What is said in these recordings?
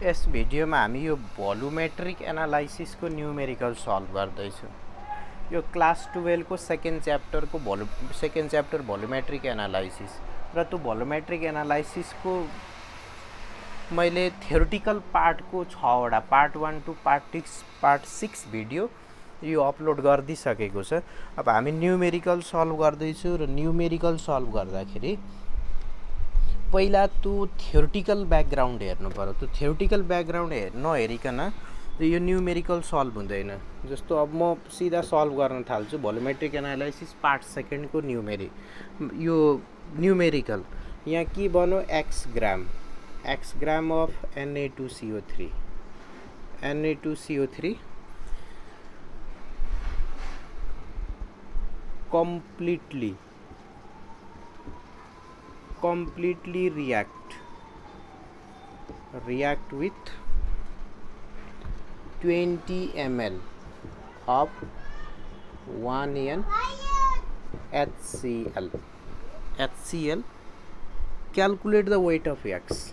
यस भिडियोमा हामी यो भोल्युमेट्रिक एनालाइसिसको न्यूमेरिकल सल्भ गर्दैछौँ। यो क्लास 12 को सेकेन्ड च्याप्टर भोल्युमेट्रिक एनालाइसिस र त्यो भोल्युमेट्रिक एनालाइसिसको मैले थ्योरिटिकल पार्टको 6वटा पार्ट 1 टु पार्ट 6 भिडियो यो अपलोड गरिदिसकेको छ। अब हामी न्यूमेरिकल सल्भ गर्दैछौँ र न्यूमेरिकल सल्भ गर्दाखेरि पहिला त्यो थ्योरिटिकल ब्याकग्राउन्ड हेर्नु पर्यो। त्यो थ्योरिटिकल ब्याकग्राउन्ड नहेरिकन यो न्यूमेरिकल सल्भ हुँदैन। जस्तो अब म सिधा सल्भ गर्न थाल्छु भोल्युमेट्रिक एनालाइसिस पार्ट 2 को न्यूमेरिकल यहाँ के बन्यो x gram of Na2CO3 completely react with 20 ml of 1N HCl. Calculate the weight of X.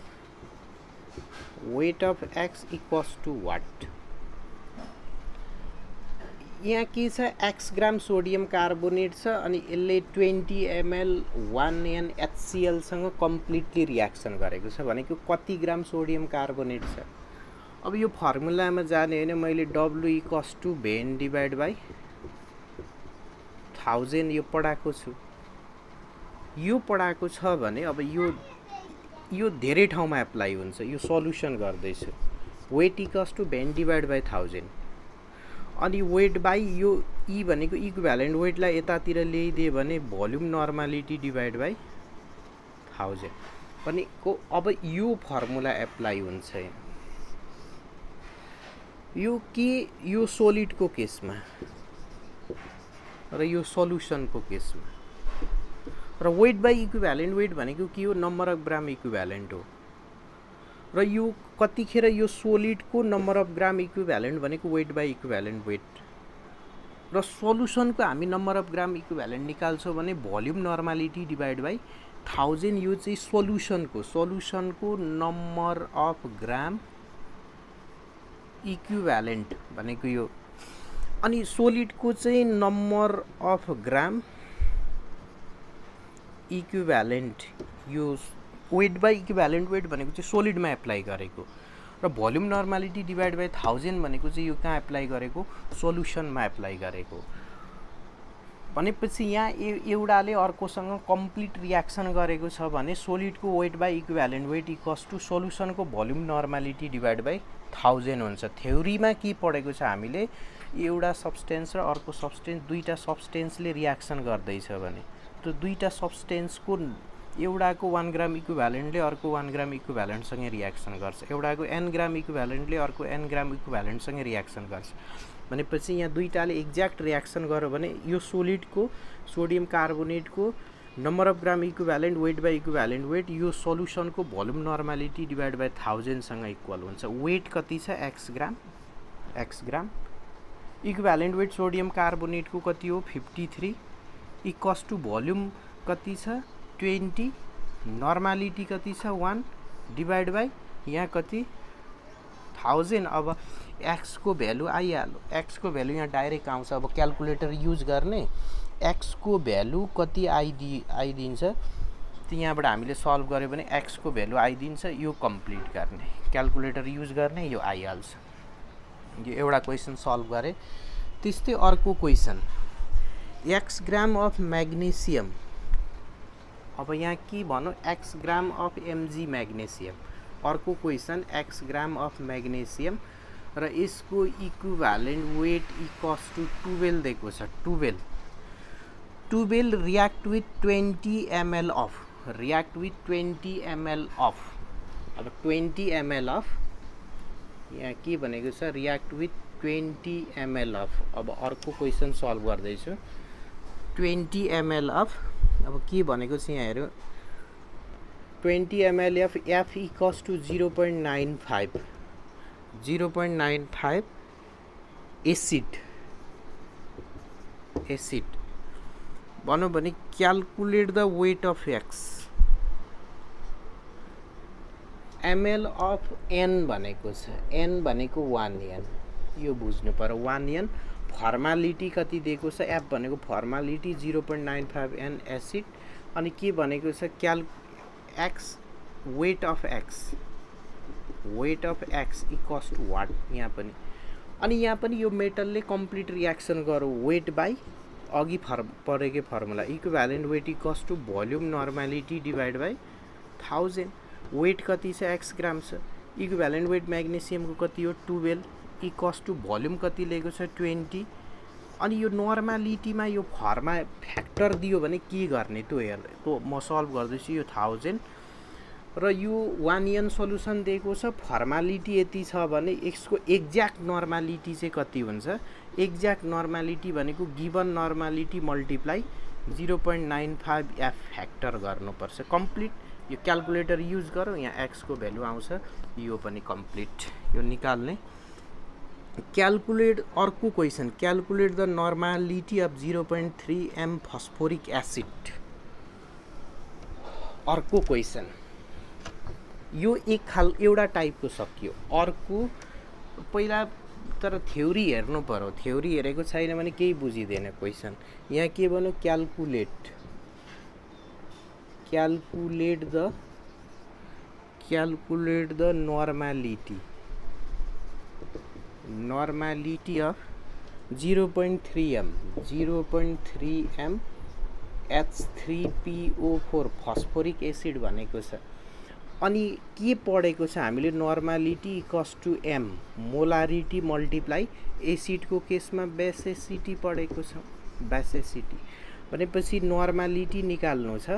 Weight of X equals to what? यहाँ के छ एक्स ग्राम सोडियम कार्बोनेट छ अनि यसले 20 ml 1N HCl सँग कम्प्लिटली रियाक्सन गरेको छ भनेको कति ग्राम सोडियम कार्बोनेट छ। अब यो फर्मुलामा जाने हैन, मैले W equals to V N divide by 1000 यो पढाएको छु। यो पढाएको छ भने अब यो धेरै ठाउँमा एप्लाई हुन्छ। यो सल्युसन गर्दै छु। Weight equals to V N divide by 1000 अनि वेट बाई यो ई भनेको इक्विभ्यालेन्ट वेटलाई यतातिर ल्याइदियो भने भोल्युम नर्मालिटी डिभाइड बाई 1000 भनेको अब यो फर्मुला एप्लाई हुन्छ। यो सोलिडको केसमा र यो सल्युसनको केसमा र वेट बाई इक्विभ्यालेन्ट वेट भनेको के हो, नम्बर अफ ग्राम इक्विभ्यालेन्ट हो। र यो कतिखेर यो सोलिडको नम्बर अफ ग्राम इक्विभ्यालेन्ट भनेको वेट बाई इक्विभ्यालेन्ट वेट र सल्युसनको हामी नम्बर अफ ग्राम इक्विभ्यालेन्ट निकाल्छौँ भने भोल्युम नर्मालिटी डिभाइड बाई 1000। यो चाहिँ सल्युसनको नम्बर अफ ग्राम इक्विभ्यालेन्ट भनेको यो, अनि सोलिडको चाहिँ नम्बर अफ ग्राम इक्विभ्यालेन्ट यो वेट बाई इक्विभ्यालेन्ट वेट भनेको चाहिँ सोलिडमा एप्लाई गरेको र भोल्युम नर्मालिटी डिभाइड बाई 1000 भनेको चाहिँ यो कहाँ एप्लाई गरेको, सोल्युसनमा एप्लाई गरेको। भनेपछि यहाँ एउटाले अर्कोसँग कम्प्लिट रियाक्सन गरेको छ भने सोलिडको weight by equivalent weight equals to सोल्युसनको भोल्युम नर्मालिटी डिभाइड बाई 1000 हुन्छ। थ्योरीमा के पढेको छ हामीले, एउटा सब्सटेन्स र अर्को सब्सटेन्स, दुईटा सब्सटेन्सले रियाक्सन गर्दैछ भने त्यो दुईटा सब्सटेन्सको एउटाको 1 ग्राम इक्विभ्यालेन्टले अर्को 1 ग्राम इक्विभ्यालेन्टसँग रियाक्सन गर्छ, एउटाको n ग्राम इक्विभ्यालेन्टले अर्को n ग्राम इक्विभ्यालेन्टसँग रियाक्सन गर्छ। भनेपछि यहाँ दुईटाले एक्ज्याक्ट रियाक्सन गर्यो भने यो सोलिडको सोडियम कार्बोनेटको number of gram equivalent weight by equivalent weight यो सल्युसनको भोल्युम नर्मालिटी डिभाइड बाई 1000 सँग इक्वल हुन्छ। वेट कति छ, x gram equivalent weight sodium कार्बोनेटको कति हो 53 इक्वल्स टु भोल्युम कति छ 20, नर्मालिटी कति छ 1 डिभाइड बाई यहाँ कति 1000। अब एक्स को भ्यालु आइहाल्यो, एक्स को भ्यालु यहाँ डाइरेक्ट आउँछ। अब क्यालकुलेटर युज गर्ने एक्स को भ्यालु कति आइदिन्छ त्यो यहाँबाट हामीले सल्भ गर्यो भने एक्स को भ्यालु आइदिन्छ। यो कम्प्लिट गर्ने क्यालकुलेटर युज गर्ने यो आइहाल्छ। यो एउटा क्वेसन सल्भ गरे। त्यस्तै अर्को question x gram of magnesium. अब यहाँ के भनौँ, x gram of mg magnesium. अर्को question x gram of magnesium र यसको इक्विभ्यालेन्ट वेट इक्वल्स टु 12 दिएको छ। 12 रियाक्ट विथ 20 ml अफ अब 20 ml अफ यहाँ के भनेको छ, रियाक्ट विथ 20 ml अफ। अब अर्को क्वेसन सल्भ गर्दैछु 20 ml अफ। अब के भनेको छ यहाँ हेर्नु, 20 ml of F equals to 0.95 acid भनौँ भने calculate the weight of X. ml of n भनेको छ, n भनेको 1n, यो बुझ्नु पर्यो। 1n फर्मालिटी कति दिएको छ, एफ भनेको फर्मालिटी 0.95 n एसिड, अनि के भनेको छ X weight of X equals to what, यहाँ पनि। अनि यहाँ पनि यो मेटलले कम्प्लिट रियाक्सन गरौँ, वेट बाई अघि परेको formula equivalent weight equals to volume normality divide by 1000। Weight कति छ, एक्स ग्राम छ। इक्विभ्यालेन्ट वेट म्याग्नेसियमको कति हो, 12 इक्वल्स टु भोल्युम कति लिएको छ, 20। अनि यो नर्मालिटीमा यो फर्मा फ्याक्टर दियो भने के गर्ने त्यो हेर्, त्यो म सल्भ गर्दैछु। यो 1000 र यो 1n सोल्युसन दिएको छ, फर्मालिटी यति छ भने यसको एक्ज्याक्ट नर्मालिटी चाहिँ कति हुन्छ। एक्ज्याक्ट नर्मालिटी भनेको given normality multiply 0.95 F factor गर्नुपर्छ। कम्प्लिट यो क्यालकुलेटर युज गरौँ, यहाँ एक्स को भ्यालु आउँछ, यो पनि कम्प्लिट यो निकाल्ने। क्यालकुलेट अर्को question, calculate the normality of 0.3 m phosphoric acid. अर्को क्वेसन, यो एउटा टाइपको सकियो। अर्को पहिला तर थ्योरी हेर्नु पर्यो, थ्योरी हेरेको छैन भने केही बुझिँदैन क्वेसन। यहाँ के भन्यो, calculate the normality of 0.3 m H3PO4 phosphoric acid भनेको छ। अनि के पढेको छ हामीले, normality equals to m molarity multiply एसिडको केसमा बेसेसिटी पढेको छ। बेसेसिटी भनेपछि नर्मालिटी निकाल्नु छ,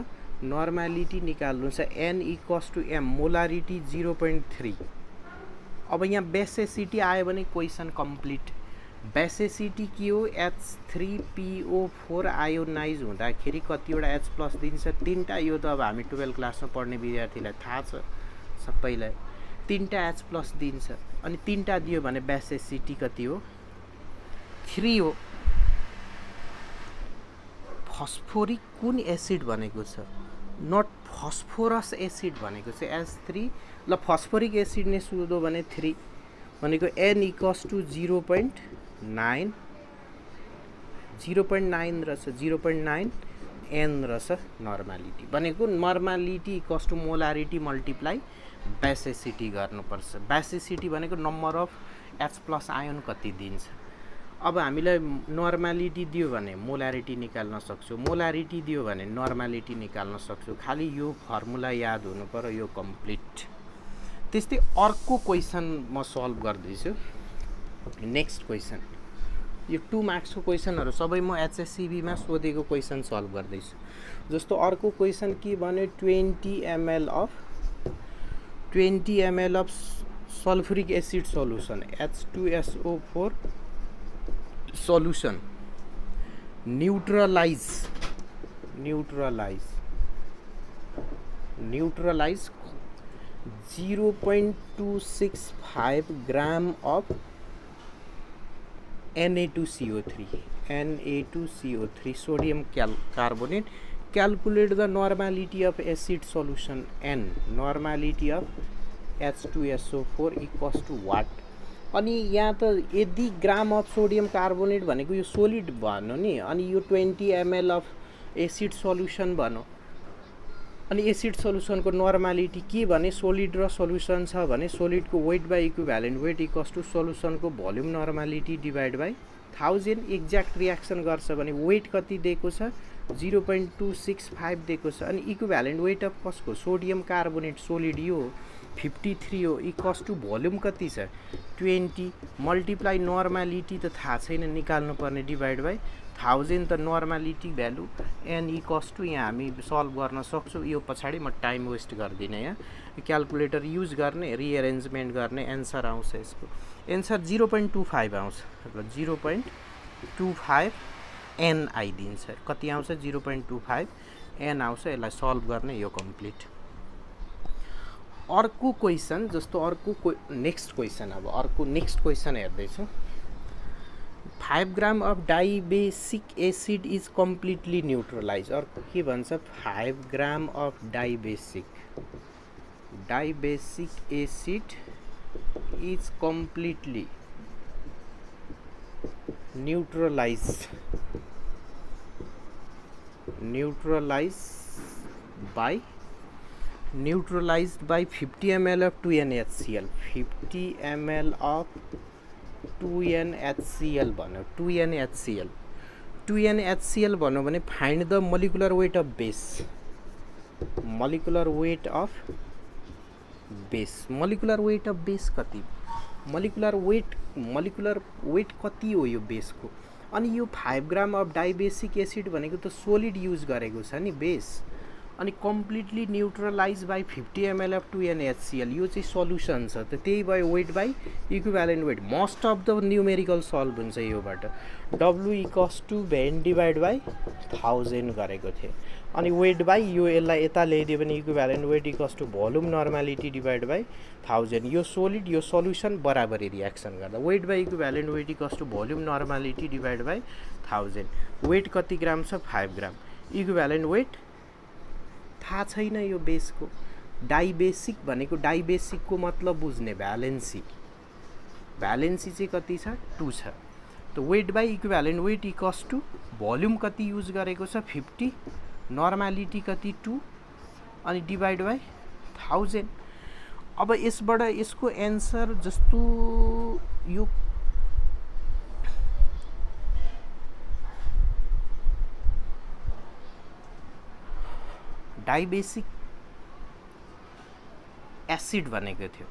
n equals to m molarity 0.3। अब यहाँ बेसेसिटी आयो भने क्वेसन कम्प्लिट। बेसेसिटी के हो, H3PO4 आयोनाइज हुँदाखेरि कतिवटा H प्लस दिन्छ, 3टा। यो त अब हामी 12 क्लासमा पढ्ने विद्यार्थीलाई थाहा छ सबैलाई, 3टा H प्लस दिन्छ। अनि 3टा दियो भने बेसेसिटी कति हो, 3 हो। फस्फोरिक कुन एसिड भनेको छ, नट फस्फोरस एसिड भनेको छ H3। ल फस्फोरिक एसिड ने सोधो भने 3 भनेको n इक्वल्स टु 0.9 रहेछ, 0.9 n रहेछ नर्मालिटी भनेको। Normality equals to molarity multiply basicity गर्नुपर्छ। बेसेसिटी भनेको number of H plus ion कति दिन्छ। अब हामीलाई नर्मालिटी दियो भने मोलारिटी निकाल्न सक्छु, मोलारिटी दियो भने नर्मालिटी निकाल्न सक्छु। खाली यो फर्मुला याद हुनु पर्यो, यो कम्प्लिट। त्यस्तै अर्को क्वेसन म सल्भ गर्दैछु। नेक्स्ट क्वेसन, यो 2 मार्क्सको क्वेसनहरू सबै म एचएससीबीमा सोधेको क्वेसन सल्भ गर्दैछु। जस्तो अर्को क्वेसन के भन्यो, 20 ml of sulphuric acid solution H2SO4 solution neutralize 0.265 gram of Na2CO3 sodium carbonate. Calculate the normality of acid solution N, normality of H2SO4 equals to what. अनि यहाँ त यदि ग्राम अफ सोडियम कार्बोनेट भनेको यो सोलिड भन्नु नि, अनि यो 20 ml अफ एसिड सल्युसन भन्नु। अनि एसिड सल्युसनको नर्मालिटी के भने, सोलिड र सल्युसन छ भने सोलिडको weight by equivalent weight equals to सल्युसनको volume normality divide by 1000। Exact reaction गर्छ भने वेट कति दिएको छ, 0.265 दिएको छ। अनि इक्विभ्यालेन्ट वेट अफ कसको, सोडियम कार्बोनेट सोलिड यो 53 हो, इक्वल्स टु भोल्युम कति छ 20 मल्टिप्लाई नर्मालिटी त थाहा छैन, निकाल्नु पर्ने डिभाइड बाई 1000 त normality value n equals to, यहाँ हामी सल्भ गर्न सक्छौँ। यो पछाडि म टाइम वेस्ट गर्दिनँ, यहाँ क्यालकुलेटर युज गर्ने, रिएरेन्जमेन्ट गर्ने, एन्सर आउँछ। यसको एन्सर 0.25 आउँछ। ल 0.25 n आइदिन्छ, कति आउँछ 0.25 n आउँछ। यसलाई सल्भ गर्ने, यो कम्प्लिट। अर्को क्वेसन, जस्तो अर्को नेक्स्ट क्वेसन, अब अर्को नेक्स्ट क्वेसन हेर्दैछौँ। 5 gram of dibasic acid is completely neutralize. अर्को के भन्छ, 5 gram of dibasic dibasic acid is completely neutralized by 50 ml of 2NaHCl 50 ml of 2NaHCl भन्यो 2NaHCl भन्यो भने find the molecular weight of base molecular weight of base कति molecular weight कति हो यो बेसको अनि यो 5 ग्राम अफ डाइबेसिक एसिड भनेको त सोलिड युज गरेको छ नि बेस अनि completely neutralize by 50 ml of 2NaHCl यो चाहिँ सल्युसन छ त त्यही भयो weight by equivalent weight most of the numerical solve हुन्छ योबाट W equals to V N divide by 1000 गरेको थिए अनि वेट बाई यो यसलाई यता ल्याइदियो भने equivalent weight equals to volume normality divide by 1000 यो सोलिड यो सल्युसन बराबरी रियाक्सन गर्दा weight by equivalent weight equals to volume normality divide by 1000 weight कति ग्राम छ 5 ग्राम इक्विभ्यालेन्ट वेट थाहा छैन यो बेसको डाइबेसिक भनेको डाइबेसिकको मतलब बुझ्ने भ्यालेन्सी चाहिँ कति छ 2 छ त weight by equivalent weight equals to volume कति युज गरेको छ 50 नर्मालिटी कति 2 अनि डिभाइड बाई 1000 अब यसबाट यसको एन्सर जस्तो यो डाइबेसिक एसिड भनेको थियो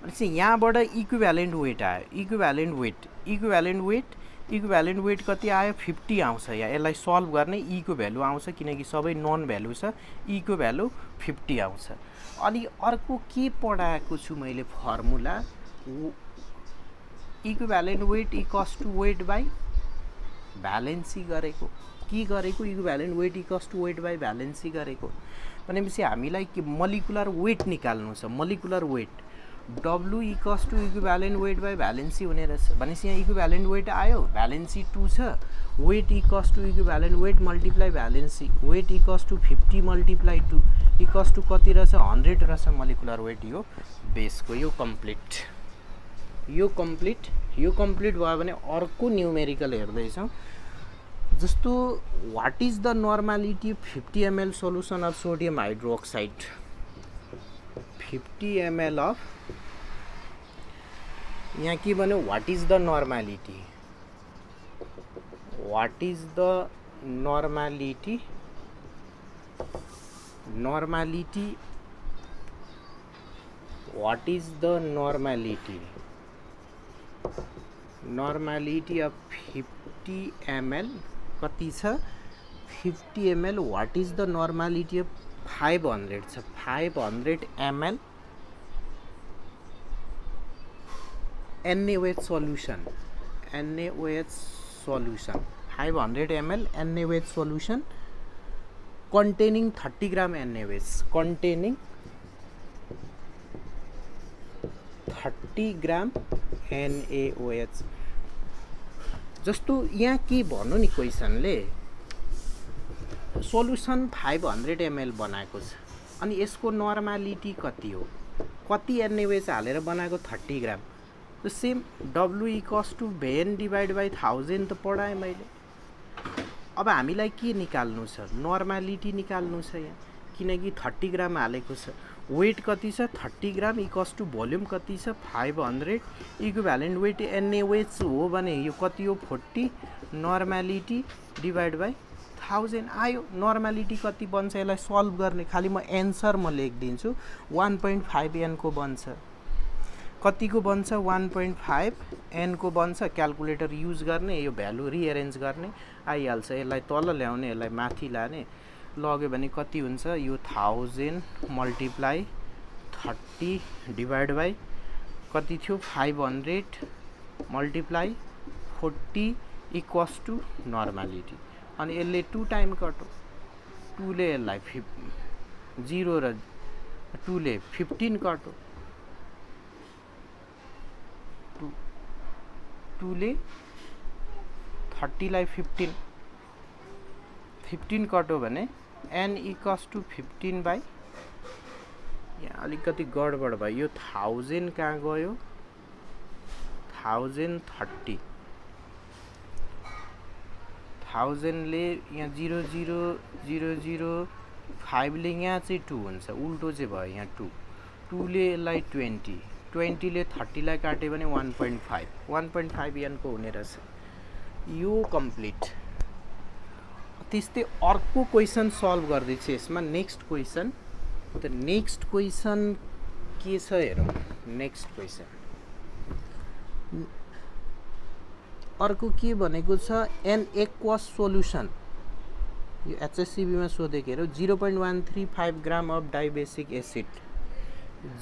भनेपछि यहाँबाट इक्विभ्यालेन्ट वेट आयो इक्विभ्यालेन्ट वेट कति आयो 50 आउँछ यहाँ यसलाई सल्भ गर्ने ई को भ्यालु आउँछ किनकि सबै नन भ्यालु छ ई को भ्यालु 50 आउँछ अनि अर्को के पढाएको छु मैले formula equivalent weight equals to weight by valency गरेको equivalent weight equals to weight by valency गरेको भनेपछि हामीलाई के मोलिकुलर वेट निकाल्नु छ molecular weight W equals to equivalent weight by valency हुने रहेछ भनेपछि यहाँ इक्विभ्यालेन्ट वेट आयो भ्यालेन्सी 2 छ weight equals to equivalent weight multiply valency weight equals to 50 multiply 2 equals to कति रहेछ 100 रहेछ मोलिकुलर वेट यो बेसको यो कम्प्लिट भयो भने अर्को न्यूमेरिकल हेर्दैछौँ जस्तो what is the normality 50 ml solution of sodium hydroxide 50 ml of यहाँ के भन्यो what is the normality what is the normality of 50 ml कति छ 50 ml what is the normality of 500 छ 500 ml NaOH solution 500 ml NaOH solution containing 30 gram NaOH containing 30 gram NaOH जस्तो यहाँ के भन्नु नि क्वेसनले सल्युसन 500 ml बनाएको छ अनि यसको नर्मालिटी कति हो कति NaOH हालेर बनाएको 30 ग्राम त same W equals to V N divide by 1000 त पढाएँ मैले अब हामीलाई के निकाल्नु छ नर्मालिटी निकाल्नु छ यहाँ किनकि 30 ग्राम हालेको छ वेट कति छ 30 ग्राम इक्वल्स टु भोल्युम कति छ 500 इक्विभ्यालेन्ट वेट NaOH हो भने यो कति हो 40 नर्मालिटी डिभाइड बाई 1000 आयो नर्मालिटी कति बन्छ यसलाई सल्भ गर्ने खाली म एन्सर म लेखिदिन्छु 1.5 n को बन्छ कतिको बन्छ 1.5 n को बन्छ क्याल्कुलेटर युज गर्ने यो भ्यालु रिअरेन्ज गर्ने आइहाल्छ यसलाई तल ल्याउने यसलाई माथि लाने लग्यो भने कति हुन्छ यो 1000 मल्टिप्लाई 30 डिभाइड बाई कति थियो 500 मल्टिप्लाई 40 इक्वल्स टु नर्मालिटी अनि यसले 2 टाइम कटो 2 ले यसलाई 0 र 2 ले 15 कटो 2 ले 30 लाई 15 कटो भने n इक्वल्स टु 15 बाई यहाँ अलिकति गडबड भयो, यो 1000 कहाँ गयो, 1030, 1000 ले यहाँ 00005 ले यहाँ चाहिँ 2 हुन्छ, उल्टो चाहिँ भयो यहाँ 2, 2 ले यसलाई 20, 20 ले 30 लाई काट्यो भने 1.5 एनको हुने रहेछ। यो कम्प्लिट। त्यस्तै अर्को क्वेसन सल्भ गर्दैछु यसमा। नेक्स्ट क्वेसन, त नेक्स्ट क्वेसन के छ हेरौँ। नेक्स्ट क्वेसन अर्को के भनेको छ, एन एक्वस सोल्युसन, यो एचएससीबीमा सोधेको हेरौँ। 0.135 ग्राम of dibasic acid,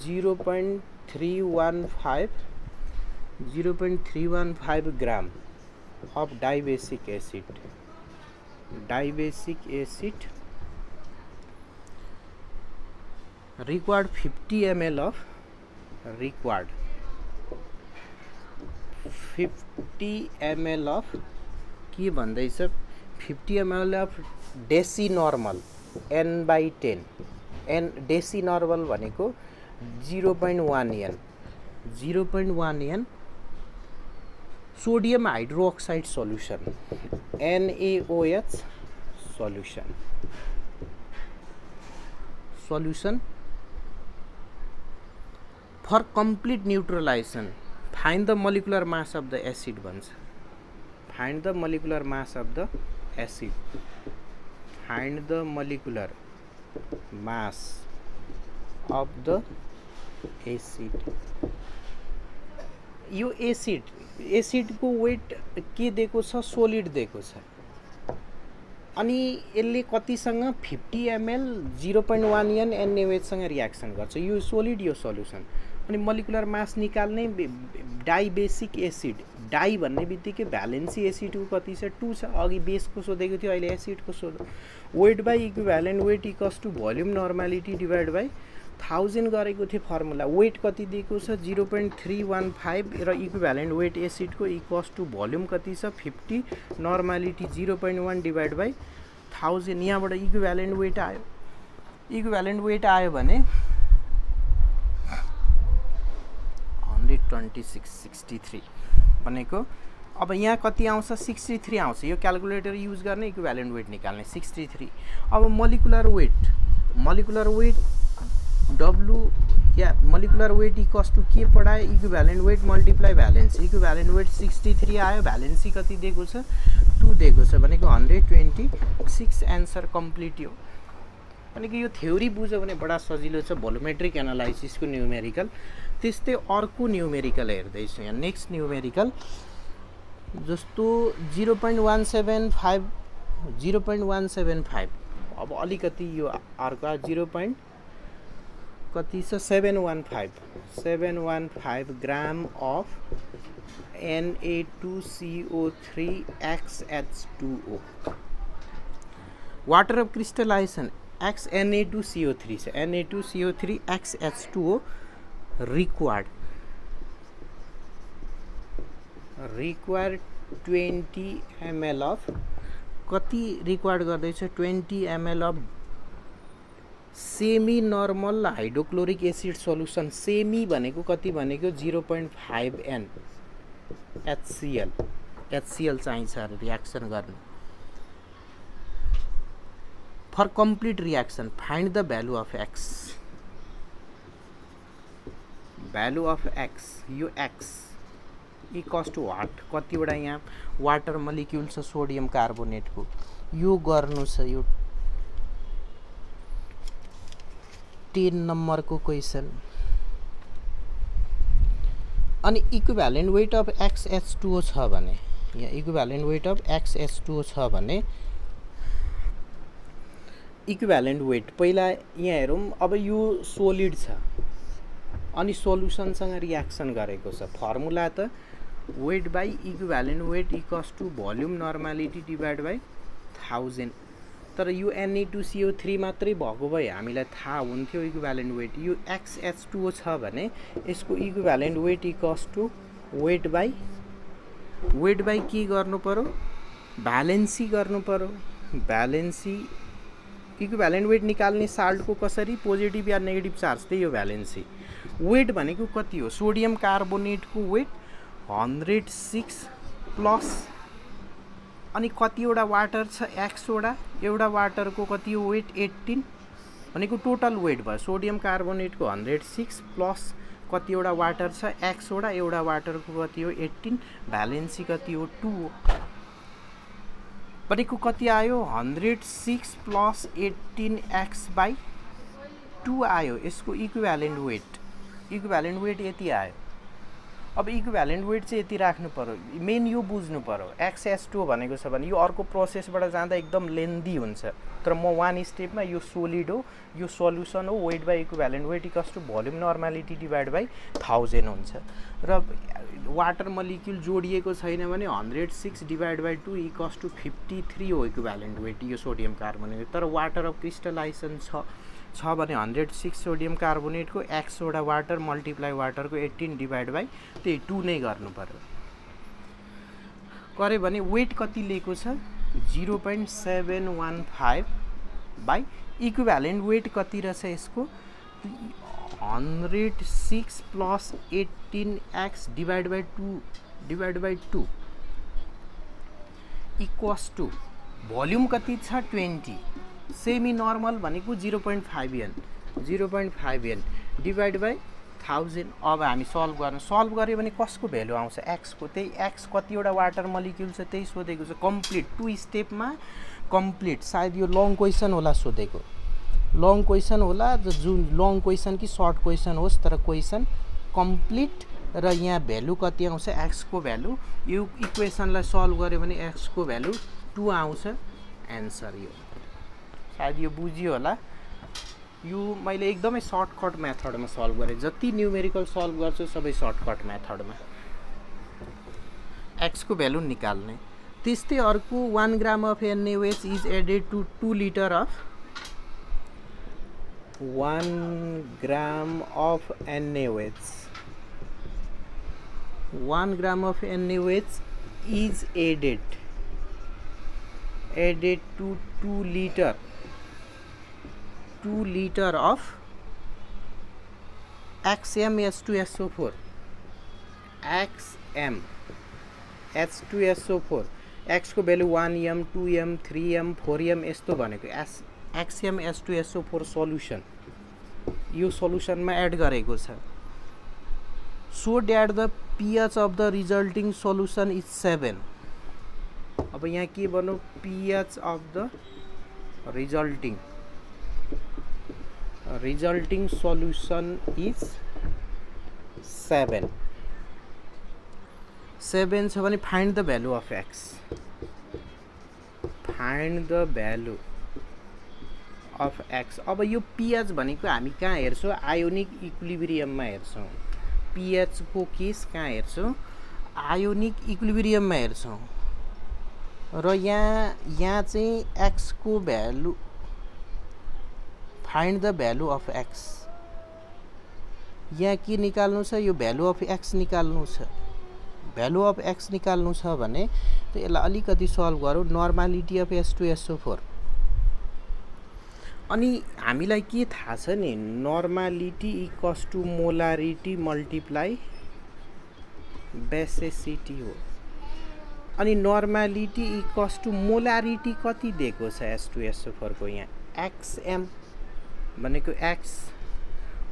0.315 gram of diabasic acid required 50 ml of के भन्दैछ, 50 ml of डेसिनर्मल n/10, n डेसिनर्मल भनेको 0.1 n sodium hydroxide solution, NaOH solution for complete neutralization, find the molecular mass of the acid भन्छ। Find the molecular mass of the acid, find the molecular mass of the acid. यो एसिडको weight के दिएको छ, solid दिएको छ। अनि यसले कतिसँग 50 ml 0.1 n NaOH सँग रियाक्सन गर्छ, यो सोलिड यो सोल्युसन। अनि मोलिकुलर मास निकाल्ने डाइबेसिक एसिड, डाइ भन्ने बित्तिकै भ्यालेन्सी एसिडको कति छ, 2 छ। अघि बेसको सोधेको थियो, अहिले एसिडको सोधो। Weight by equivalent weight equals to volume normality divide by 1000 गरेको थियो फर्मुला। वेट कति दिएको छ, 0.315 र इक्विभ्यालेन्ट वेट एसिडको इक्वल्स टु भोल्युम कति छ, 50, नर्मालिटी 0.1 डिभाइड बाई 1000। यहाँबाट इक्विभ्यालेन्ट वेट आयो, इक्विभ्यालेन्ट वेट आयो भने 126.63 भनेको। अब यहाँ कति आउँछ, 63 आउँछ। यो क्याल्कुलेटर युज गर्ने, इक्विभ्यालेन्ट वेट निकाल्ने 63। अब मोलिकुलर वेट W या मोलिकुलर वेट इक्वल्स टु के पढायो, equivalent weight multiply valency. Equivalent weight 63 आयो, भ्यालेन्सी कति दिएको छ, 2 दिएको छ भनेको 126। एन्सर कम्प्लिट यो भनेको। यो थ्योरी बुझ्यो भने बडा सजिलो छ, भोलोमेट्रिक एनालाइसिसको न्युमेरिकल। त्यस्तै अर्को न्युमेरिकल हेर्दैछु यहाँ। नेक्स्ट न्युमेरिकल जस्तो 0.175 अब अलिकति यो अर्को 0. कति छ, 715 gram of Na2CO3 XH2O। Water of crystallization Na2CO3 छ, Na2CO3 XH2O required 20 ml of, कति रिक्वायर्ड गर्दैछ, 20 ml of semi normal hydrochloric acid solution. Semi भनेको कति भनेको 0.5 n HCl चाहिन्छ रियाक्सन गर्नु। For complete reaction find the value of x. Value of x, यो x equals to what, कतिवटा यहाँ वाटर मलिक्युल छ सोडियम कार्बोनेटको, यो गर्नु छ। यो 10 नम्बरको क्वेसन। अनि इक्विभ्यालेन्ट वेट अफ XH2O छ भने, यहाँ इक्विभ्यालेन्ट वेट अफ XH2O छ भने इक्विभ्यालेन्ट वेट पहिला यहाँ हेरौँ। अब यो सोलिड छ अनि सोल्युसनसँग रियाक्सन गरेको छ। फर्मुला त weight by equivalent weight equals to volume normality divide by 1000। तर यो Na2CO3 मात्रै भएको भए हामीलाई थाहा हुन्थ्यो इक्विभ्यालेन्ट वेट। यो XH2O छ भने यसको equivalent weight equals to weight by के गर्नु पर्यो, भ्यालेन्सी गर्नु पर्यो। भ्यालेन्सी इक्विभ्यालेन्ट वेट निकाल्ने साल्टको कसरी, पोजिटिभ या नेगेटिभ चार्ज, त्यही हो भ्यालेन्सी। वेट भनेको कति हो, सोडियम कार्बोनेटको वेट 106 प्लस अनि कतिवटा वाटर छ, x वटा, एउटा वाटरको कति हो वेट 18 भनेको टोटल वेट भयो। सोडियम कार्बोनेटको 106 प्लस कतिवटा वाटर छ, x वटा, एउटा वाटरको कति हो 18, भ्यालेन्सी कति हो 2 हो भनेको कति आयो 106 प्लस 18x/2 आयो। यसको इक्विभ्यालेन्ट वेट यति आयो। अब इक्विभ्यालेन्ट वेट चाहिँ यति राख्नु पर्यो, मेन यो बुझ्नु पर्यो। XS2 भनेको छ भने यो अर्को प्रोसेसबाट जाँदा एकदम लेन्दी हुन्छ, तर म वान स्टेपमा यो सोलिड हो, यो सल्युसन हो, weight by equivalent weight equals to volume normality divide by 1000 हुन्छ। र वाटर मलिक्युल जोडिएको छैन भने 106 डिभाइड बाई 2 इक्वल्स टु 53 हो इक्विभ्यालेन्ट वेट यो सोडियम कार्बोनेट। तर वाटर अफ क्रिस्टलाइजेसन छ भने 106 सोडियम कार्बोनेटको x वटा वाटर मल्टिप्लाई वाटरको 18 डिभाइड बाई त्यही 2 नै गर्नु पर्यो। गरे भने वेट कति लिएको छ 0.715 बाई इक्विभ्यालेन्ट वेट कति रहेछ यसको 106 plus 18x divide by 2 equals to volume कति छ 20, सेमी नर्मल भनेको 0.5n डिभाइड बाई 1000। अब हामी सल्भ गऱ्यो भने कसको भ्यालु आउँछ x को, त्यही x कतिवटा वाटर मलिक्युल छ त्यही सोधेको छ। कम्प्लिट 2 स्टेपमा कम्प्लिट, सायद यो लङ क्वेसन होला सोधेको, लङ क्वेसन होला, जुन लङ क्वेसन कि सर्ट क्वेसन होस्, तर क्वेसन कम्प्लिट। र यहाँ भ्यालु कति आउँछ x को भ्यालु, यो इक्वेसनलाई सल्भ गऱ्यो भने x को भ्यालु 2 आउँछ, एन्सर यो। सायद यो बुझियो होला। यो मैले एकदमै सर्टकट मेथडमा सल्भ गरेँ, जति न्युमेरिकल सल्भ गर्छु सबै सर्टकट मेथडमा। x को भ्यालु निकाल्ने। त्यस्तै अर्को 1 gram of NaOH is added to 2 litre of 1 gram of NaOH 1 gram of NaOH is added to 2 liter of XmH2SO4 XmH2SO4 x को value 1m 2m 3m 4m यस्तो भनेको XmH2SO4 सल्युसन, यो सल्युसनमा add गरेको छ। So that the pH of the resulting solution is 7। अब यहाँ के भन्नु pH of the resulting solution is 7 छ भने find the value of x, find the value of x। अब यो pH भनेको हामी कहाँ हेर्छौँ, आयोनिक इक्विलिब्रियममा हेर्छौँ। pH को केस कहाँ हेर्छौँ, आयोनिक इक्विलिब्रियममा हेर्छौँ। र यहाँ चाहिँ x को value, find the value of x, यहाँ के निकाल्नु छ, यो भ्यालु अफ x निकाल्नु छ। भ्यालु अफ x निकाल्नु छ भने यसलाई अलिकति सल्भ गरौँ। नर्मालिटी अफ H2SO4, अनि हामीलाई के थाहा छ नि, normality equals to molarity multiply basicity हो। अनि नर्मालिटी इक्वल्स टु मोलारिटी कति दिएको छ H2SO4 को, यहाँ xm भनेको x,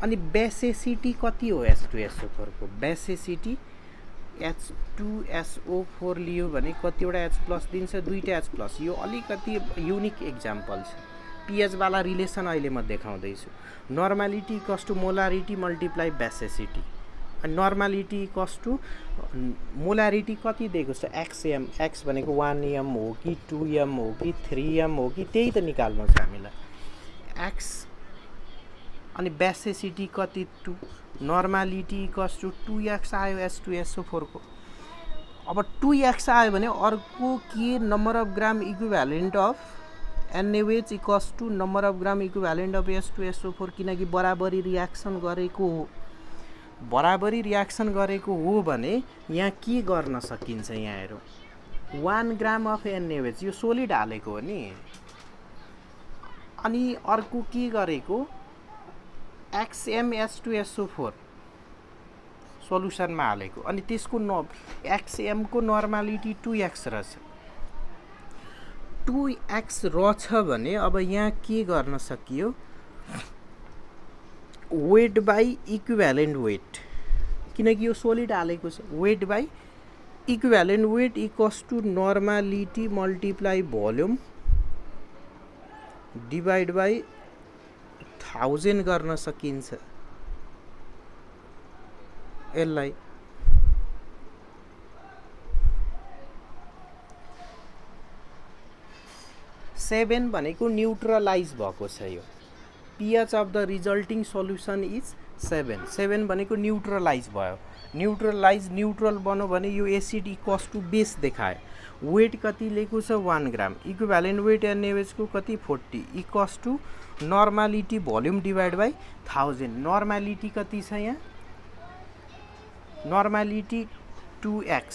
अनि बेसिसिटी कति हो H2SO4 को, बेसिसिटी H2SO4 लियो भने कतिवटा H प्लस दिन्छ, 2टा H प्लस। यो अलिकति युनिक एक्जाम्पल छ, pH वाला रिलेसन अहिले म देखाउँदैछु। Normality equals to molarity multiply basicity, normality equals to molarity कति दिएको छ xm, x भनेको 1m हो कि 2m हो कि 3m हो कि त्यही त निकाल्नु छ हामीलाई x, अनि बेसिसिटी कति 2, नर्मालिटी इक्वल्स टु 2x आयो H2SO4 को। अब 2x आयो भने अर्को के, number of gram equivalent of NaOH equals to number of gram equivalent of H2SO4, किनकि बराबरी रियाक्सन गरेको हो भने यहाँ के गर्न सकिन्छ, यहाँ हेरौँ 1 ग्राम अफ NaOH, यो सोलिड हालेको हो नि, अनि अर्को के गरेको XmH2SO4 सोलुसनमा हालेको अनि त्यसको XM को नर्मालिटी 2x रहेछ 2x रहेछ भने अब यहाँ के गर्न सकियो वेट बाई इक्विभ्यालेन्ट वेट किनकि यो सोलिड हालेको छ weight by equivalent weight equals to normality multiply volume divide by 1000 गर्न सकिन्छ यसलाई 7 भनेको न्यूट्रलाइज भएको छ यो pH of the resulting solution is 7 भनेको न्यूट्रलाइज भयो न्यूट्रल बन्यो भने यो एसिड इक्वल्स टु बेस देखायो वेट कति लिएको छ 1 ग्राम इक्विभ्यालेन्ट वेट एनएच को कति 40 equals to normality volume divide by 1000 normality कति छ यहाँ नर्मालिटी 2x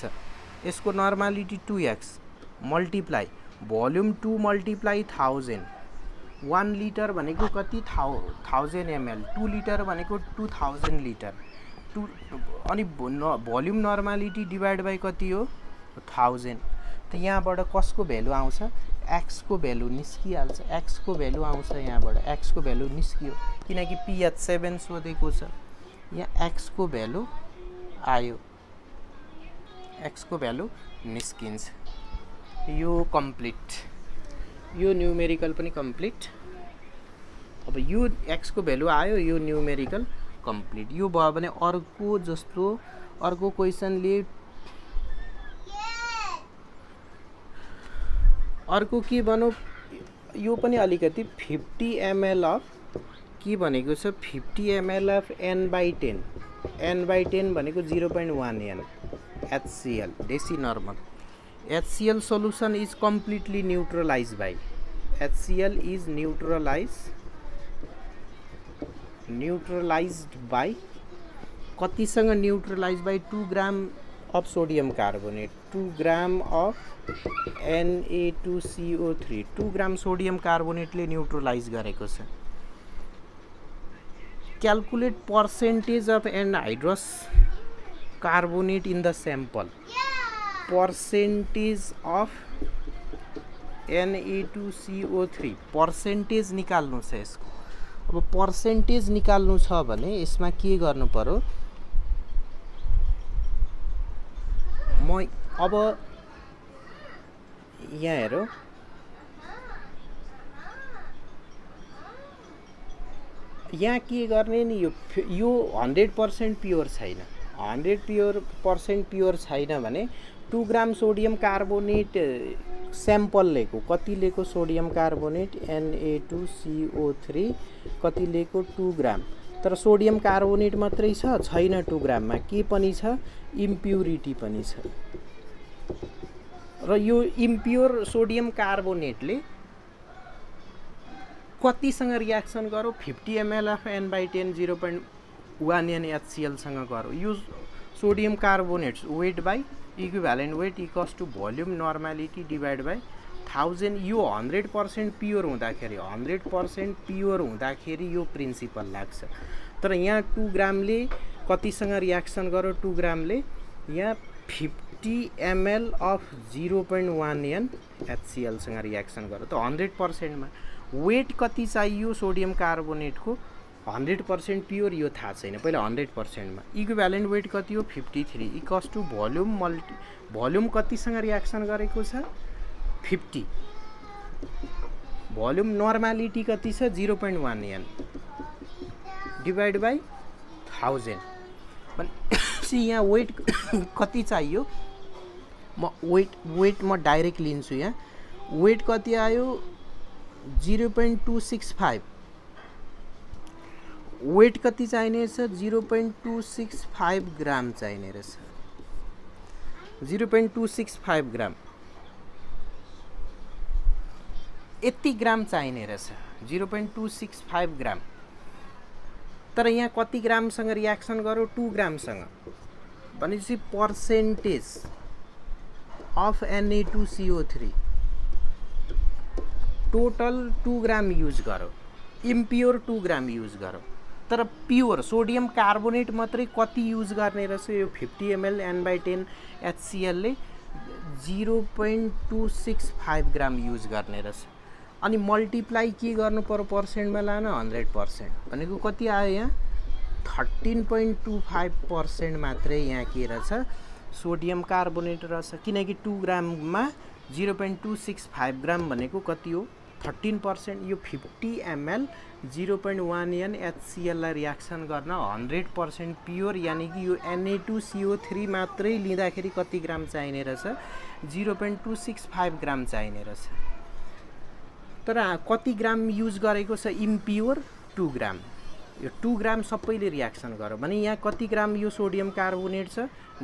छ यसको normality 2x multiply volume 2 multiply 1000 1 litre भनेको कति 1000 ml 2 लिटर भनेको 2000 लिटर अनि भोल्युम नर्मालिटी डिभाइड बाई कति हो 1000 त यहाँबाट कसको भ्यालु आउँछ x को भ्यालु निस्किहाल्छ x को भ्यालु आउँछ यहाँबाट x को भ्यालु निस्कियो किनकि pH 7 सोधेको छ यहाँ x को भ्यालु आयो x को भ्यालु निस्किन्छ यो कम्प्लिट यो न्यूमेरिकल पनि कम्प्लिट अब यो x को भ्यालु आयो यो न्यूमेरिकल कम्प्लिट यो भयो भने अर्को जस्तो अर्को क्वेशनले अर्को के भनौँ यो पनि अलिकति 50 ml अफ के भनेको छ 50 ml अफ n/10 n/10 भनेको 0.1 n HCl देसी normal HCl solution is completely neutralized by HCl is neutralized by कतिसँग neutralized by 2 gram of sodium carbonate 2 gram of Na2CO3 2 gram sodium carbonate ले neutralize गरेको छ calculate percentage of anhydrous carbonate in the sample percentage of Na2CO3 percentage निकाल्नु छ यसको अब percentage निकाल्नु छ भने यसमा के गर्नु पर्यो म अब यहाँ हेरौँ यहाँ के गर्ने नि यो 100% प्योर छैन 100% प्योर छैन भने 2 ग्राम सोडियम कार्बोनेट स्याम्पल लिएको कति लिएको सोडियम कार्बोनेट Na2CO3 कति लिएको 2 ग्राम तर सोडियम कार्बोनेट मात्रै छ छैन 2 ग्राममा के पनि छ इम्प्युरिटी पनि छ र यो इम्प्योर सोडियम कार्बोनेटले कतिसँग रियाक्सन गरौ 50 ml of n/10 0.1 n HCl सँग गरौ यो sodium carbonates weight by equivalent weight equals to volume normality divide by 1000 यो 100% प्योर हुँदाखेरि 100% प्योर हुँदाखेरि यो प्रिन्सिपल लाग्छ तर यहाँ 2 ग्रामले कतिसँग रियाक्सन गरौ 2 ग्रामले यहाँ 50 ml अफ 0.1 n HCl सँग रियाक्सन गरौ त 100% मा वेट कति चाहियो सोडियम कार्बोनेटको 100% प्योर यो थाहा छैन पहिला 100% मा इक्विभ्यालेन्ट वेट कति हो 53 इक्वल्स टु भोल्युम कतिसँग रियाक्सन गरेको छ 50 भोल्युम नर्मालिटी कति छ 0.1 n डिभाइड बाई 1000 भनेपछि यहाँ वेट कति चाहियो म वेट म डाइरेक्ट लिन्छु यहाँ वेट कति आयो 0.265 वेट कति चाहिने छ 0.265 ग्राम चाहिने रहेछ 0.265 ग्राम यति ग्राम चाहिने रहेछ 0.265 ग्राम तर यहाँ कति ग्रामसँग रियाक्सन गरौ 2 ग्रामसँग भनेपछि percentage of Na2CO3 total 2 gram use गरौँ, इम्प्योर 2 ग्राम युज गरौँ, तर प्योर सोडियम कार्बोनेट मात्रै कति युज गर्ने रहेछ यो 50 ml N/10 HCl ले 0.265 ग्राम युज गर्ने रहेछ। अनि मल्टिप्लाई के गर्नु पर्यो पर्सेन्टमा लान 100% भनेको कति आयो यहाँ 13.25% मात्रै यहाँ के रहेछ सोडियम कार्बोनेट रहेछ, किनकि 2 ग्राममा 0.265 ग्राम भनेको कति हो 13%। यो 50 ml 0.1N HCl लाई रियाक्सन गर्न 100% प्योर यानि कि यो Na2CO3 मात्रै लिँदाखेरि कति ग्राम चाहिने रहेछ 0.265 ग्राम चाहिने रहेछ। तर कति ग्राम युज गरेको छ इम्प्योर 2 ग्राम। यो 2 ग्राम सबैले रियाक्सन गर्यो भने यहाँ कति ग्राम यो सोडियम कार्बोनेट छ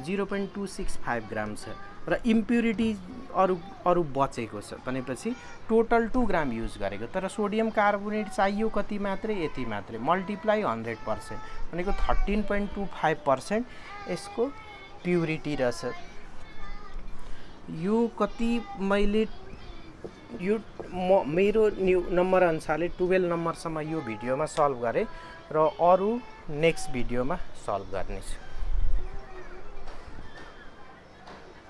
0.265 ग्राम छ र इम्प्युरिटी अरु बचेको छ भनेपछि टोटल 2 ग्राम युज गरेको, तर सोडियम कार्बोनेट चाहियो कति मात्रै यति मात्रै मल्टिप्लाई 100% भनेको 13.25% यसको प्युरिटी रहेछ। यो कति मैले यो मेरो नम्बर अनुसारले 12 नम्बरसम्म यो भिडियोमा सल्भ गरेँ र अरु नेक्स्ट भिडियोमा सल्भ गर्नेछु।